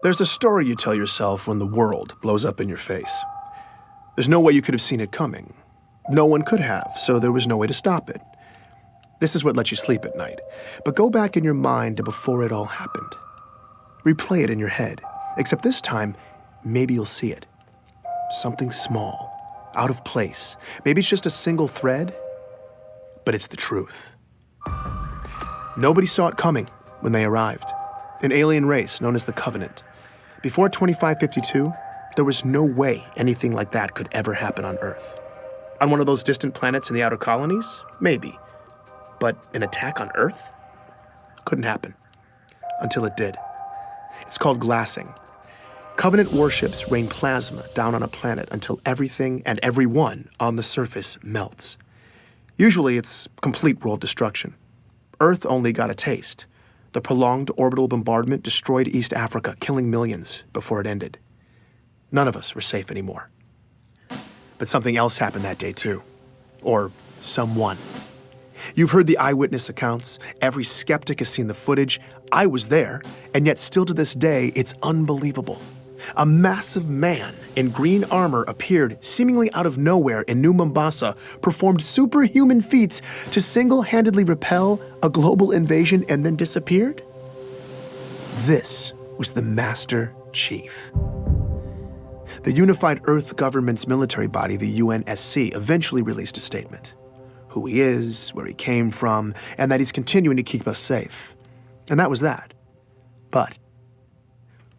There's a story you tell yourself when the world blows up in your face. There's no way you could have seen it coming. No one could have, so there was no way to stop it. This is what lets you sleep at night. But go back in your mind to before it all happened. Replay it in your head, except this time, maybe you'll see it. Something small, out of place. Maybe it's just a single thread, but it's the truth. Nobody saw it coming when they arrived. An alien race known as the Covenant. Before 2552, there was no way anything like that could ever happen on Earth. On one of those distant planets in the outer colonies? Maybe. But an attack on Earth? Couldn't happen. Until it did. It's called glassing. Covenant warships rain plasma down on a planet until everything and everyone on the surface melts. Usually it's complete world destruction. Earth only got a taste. The prolonged orbital bombardment destroyed East Africa, killing millions before it ended. None of us were safe anymore. But something else happened that day too. Or someone. You've heard the eyewitness accounts. Every skeptic has seen the footage. I was there, and yet still to this day, it's unbelievable. A massive man in green armor appeared seemingly out of nowhere in New Mombasa, performed superhuman feats to single-handedly repel a global invasion and then disappeared? This was the Master Chief. The Unified Earth Government's military body, the UNSC, eventually released a statement. Who he is, where he came from, and that he's continuing to keep us safe. And that was that. But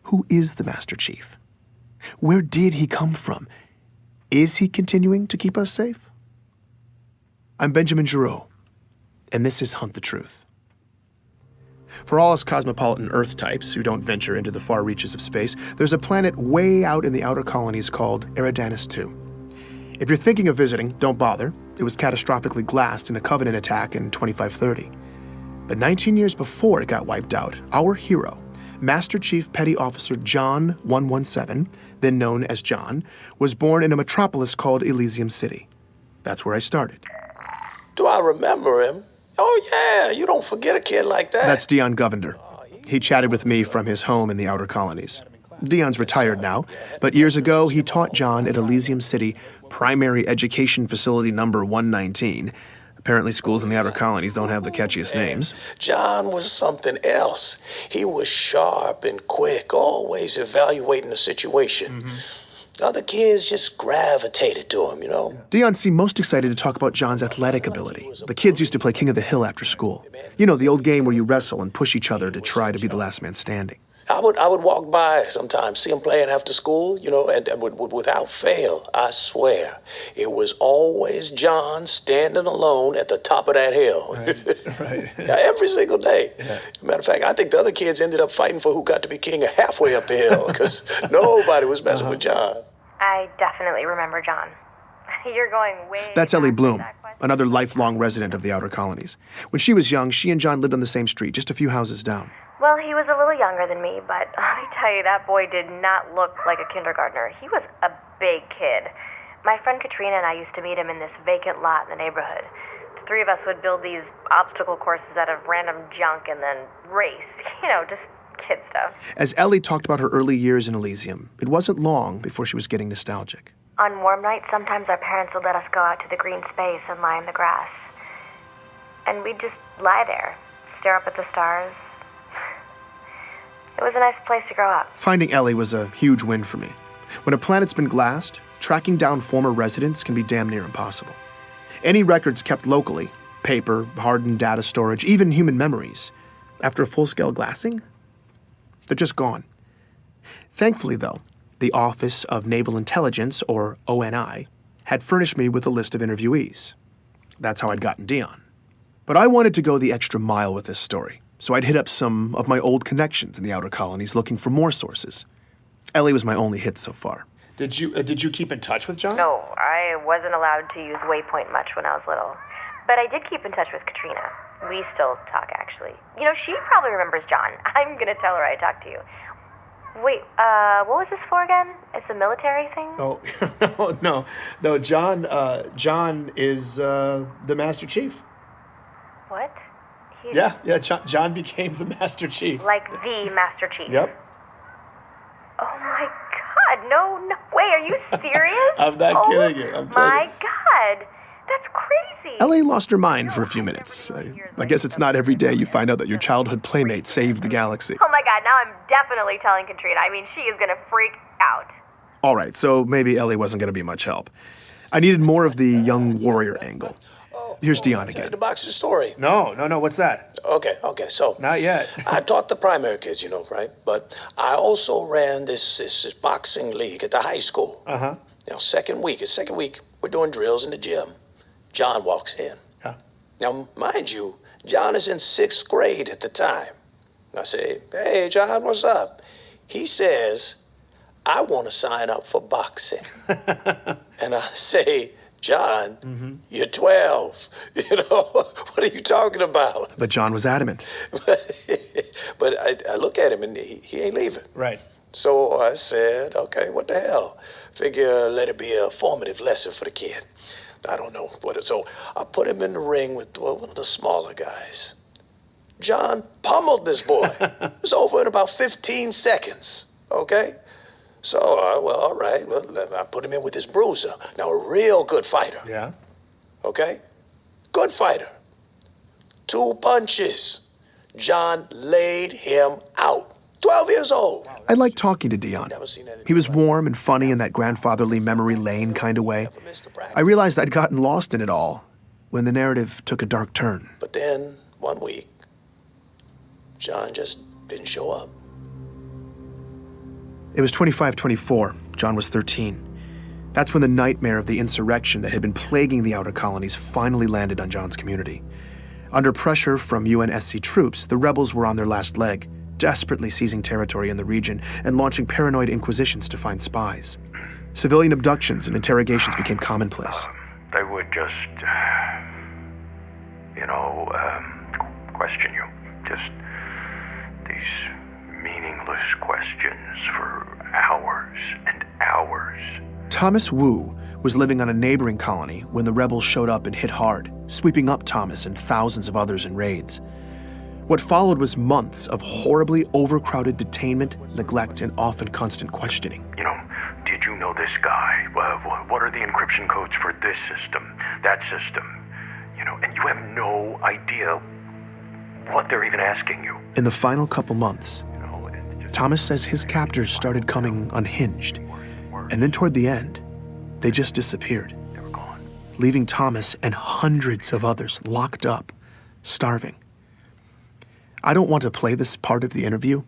who is the Master Chief? Where did he come from? Is he continuing to keep us safe? I'm Benjamin Giroux, and this is Hunt the Truth. For all us cosmopolitan Earth types who don't venture into the far reaches of space, there's a planet way out in the outer colonies called Eridanus II. If you're thinking of visiting, don't bother. It was catastrophically glassed in a Covenant attack in 2530. But 19 years before it got wiped out, our hero, Master Chief Petty Officer John 117, then known as John, was born in a metropolis called Elysium City. That's where I started. Do I remember him? Oh, yeah, you don't forget a kid like that. That's Dion Govender. He chatted with me from his home in the outer colonies. Dion's retired now, but years ago he taught John at Elysium City Primary Education Facility number 119. Apparently schools in the outer colonies don't have the catchiest names. John was something else. He was sharp and quick, always evaluating the situation. Other kids just gravitated to him, you know? Dion seemed most excited to talk about John's athletic ability. The kids used to play King of the Hill after school. You know, the old game where you wrestle and push each other to try to be the last man standing. I would walk by sometimes, see him playing after school, you know, and without fail, I swear, it was always John standing alone at the top of that hill. Right. Yeah, every single day. Yeah. Matter of fact, I think the other kids ended up fighting for who got to be king halfway up the hill, because nobody was messing with John. I definitely remember John. You're going way... That's Ellie Bloom, another lifelong resident of the outer colonies. When she was young, she and John lived on the same street, just a few houses down. Well, he was a little younger than me, but let me tell you, that boy did not look like a kindergartner. He was a big kid. My friend Katrina and I used to meet him in this vacant lot in the neighborhood. The three of us would build these obstacle courses out of random junk and then race. You know, just kid stuff. As Ellie talked about her early years in Elysium, it wasn't long before she was getting nostalgic. On warm nights, sometimes our parents would let us go out to the green space and lie in the grass. And we'd just lie there, stare up at the stars. It was a nice place to grow up. Finding Ellie was a huge win for me. When a planet's been glassed, tracking down former residents can be damn near impossible. Any records kept locally, paper, hardened data storage, even human memories, after a full-scale glassing, they're just gone. Thankfully, though, the Office of Naval Intelligence, or ONI, had furnished me with a list of interviewees. That's how I'd gotten Dion. But I wanted to go the extra mile with this story. So I'd hit up some of my old connections in the outer colonies looking for more sources. Ellie was my only hit so far. Did you keep in touch with John? No, I wasn't allowed to use Waypoint much when I was little. But I did keep in touch with Katrina. We still talk, actually. You know, she probably remembers John. I'm gonna tell her I talked to you. Wait, what was this for again? It's a military thing? Oh, no, John is the Master Chief. What? Yeah, John became the Master Chief. Like the Master Chief? Yep. no way. Are you serious? I'm not kidding you. I'm telling my you. God. That's crazy. L.A. lost her mind for a few minutes. I guess it's not every day you find out that your childhood playmate saved the galaxy. Oh my God, now I'm definitely telling Katrina. I mean, she is gonna freak out. All right, so maybe Ellie wasn't going to be much help. I needed more of the young warrior angle. Here's Dion Tell you again. the boxer story. No, what's that? Okay, so. Not yet. I taught the primary kids, right? But I also ran this boxing league at the high school. Uh-huh. Second week, we're doing drills in the gym. John walks in. Yeah. Now, mind you, John is in 6th grade at the time. I say, hey, John, what's up? He says, I want to sign up for boxing. And I say, John, you're 12. What are you talking about? But John was adamant. But I look at him and he ain't leaving. Right. So I said, okay, what the hell? Figure let it be a formative lesson for the kid. I don't know what. So I put him in the ring with one of the smaller guys. John pummeled this boy. It was over in about 15 seconds, okay? So, all right, I put him in with this bruiser. Now, a real good fighter, Yeah. okay? Good fighter. 2 punches. John laid him out. 12 years old. I liked talking to Dion. Never seen anything He was like warm and funny in that grandfatherly memory lane kind of way. Never missed a practice. I realized I'd gotten lost in it all when the narrative took a dark turn. But then, one week, John just didn't show up. It was 25-24. John was 13. That's when the nightmare of the insurrection that had been plaguing the outer colonies finally landed on John's community. Under pressure from UNSC troops, the rebels were on their last leg, desperately seizing territory in the region and launching paranoid inquisitions to find spies. Civilian abductions and interrogations became commonplace. They would just, question you. Just these meaningless questions for hours and hours. Thomas Wu was living on a neighboring colony when the rebels showed up and hit hard, sweeping up Thomas and thousands of others in raids. What followed was months of horribly overcrowded detainment, neglect, and often constant questioning. Did you know this guy? What are the encryption codes for this system, that system? And you have no idea what they're even asking you. In the final couple months, Thomas says his captors started coming unhinged, and then toward the end, they just disappeared, They were gone. leaving Thomas and hundreds of others locked up, starving. I don't want to play this part of the interview,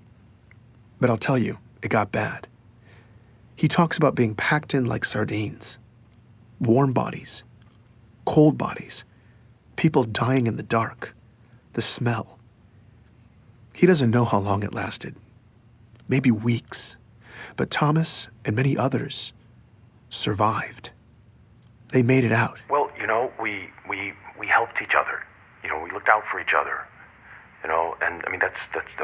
but I'll tell you, it got bad. He talks about being packed in like sardines, warm bodies, cold bodies, people dying in the dark, the smell. He doesn't know how long it lasted, maybe weeks, but Thomas and many others survived. They made it out. Well, we helped each other. We looked out for each other. And I mean that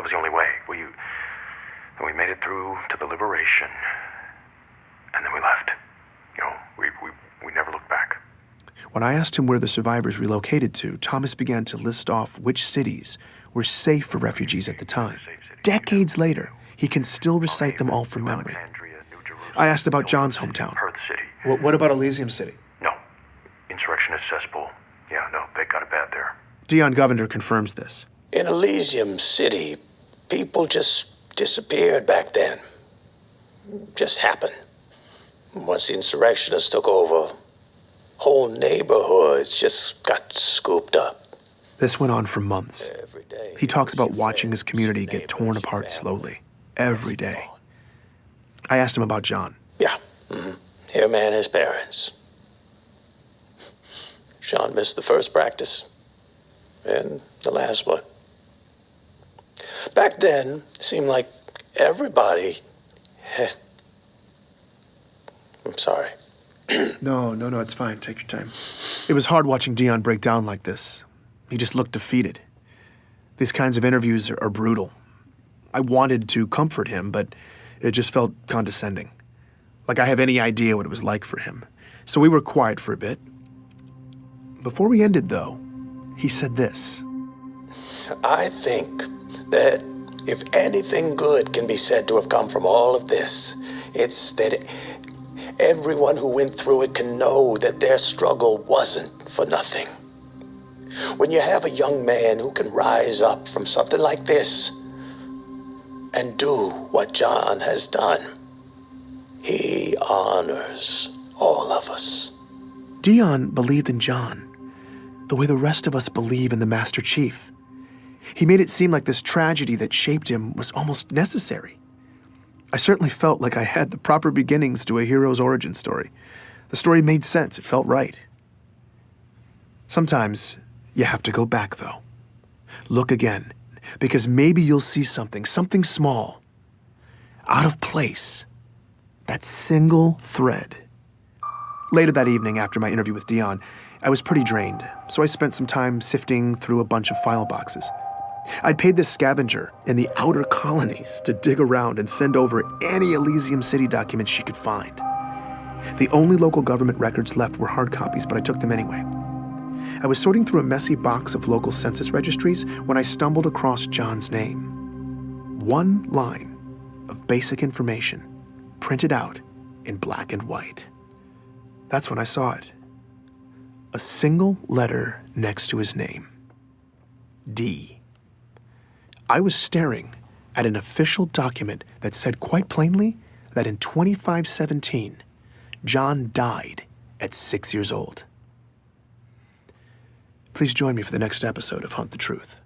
was the only way. We made it through to the liberation, and then we left. We never looked back. When I asked him where the survivors relocated to, Thomas began to list off which cities were safe for refugees at the time. Decades later, he can still recite them all from memory. I asked about John's hometown. Perth City. What about Elysium City? No. Insurrectionist cesspool. Yeah, no, they got it bad there. Dion Govender confirms this. In Elysium City, people just disappeared back then. Just happened. Once the insurrectionists took over, whole neighborhoods just got scooped up. This went on for months. Every day. He talks about watching his community get torn apart slowly, every day. I asked him about John. Yeah. Him and his parents. Sean missed the first practice and the last one. Back then, it seemed like everybody had... I'm sorry. No, it's fine. Take your time. It was hard watching Dion break down like this. He just looked defeated. These kinds of interviews are brutal. I wanted to comfort him, but it just felt condescending. Like I have any idea what it was like for him. So we were quiet for a bit. Before we ended, though, he said this. I think that if anything good can be said to have come from all of this, It's that everyone who went through it can know that their struggle wasn't for nothing. When you have a young man who can rise up from something like this and do what John has done, he honors all of us. Dion believed in John the way the rest of us believe in the Master Chief. He made it seem like this tragedy that shaped him was almost necessary. I certainly felt like I had the proper beginnings to a hero's origin story. The story made sense. It felt right. Sometimes you have to go back, though. Look again, because maybe you'll see something small, out of place, that single thread. Later that evening, after my interview with Dion, I was pretty drained, so I spent some time sifting through a bunch of file boxes. I'd paid this scavenger in the outer colonies to dig around and send over any Elysium City documents she could find. The only local government records left were hard copies, but I took them anyway. I was sorting through a messy box of local census registries when I stumbled across John's name. One line of basic information, printed out in black and white. That's when I saw it. A single letter next to his name. D. I was staring at an official document that said quite plainly that in 2517, John died at 6 years old. Please join me for the next episode of Hunt the Truth.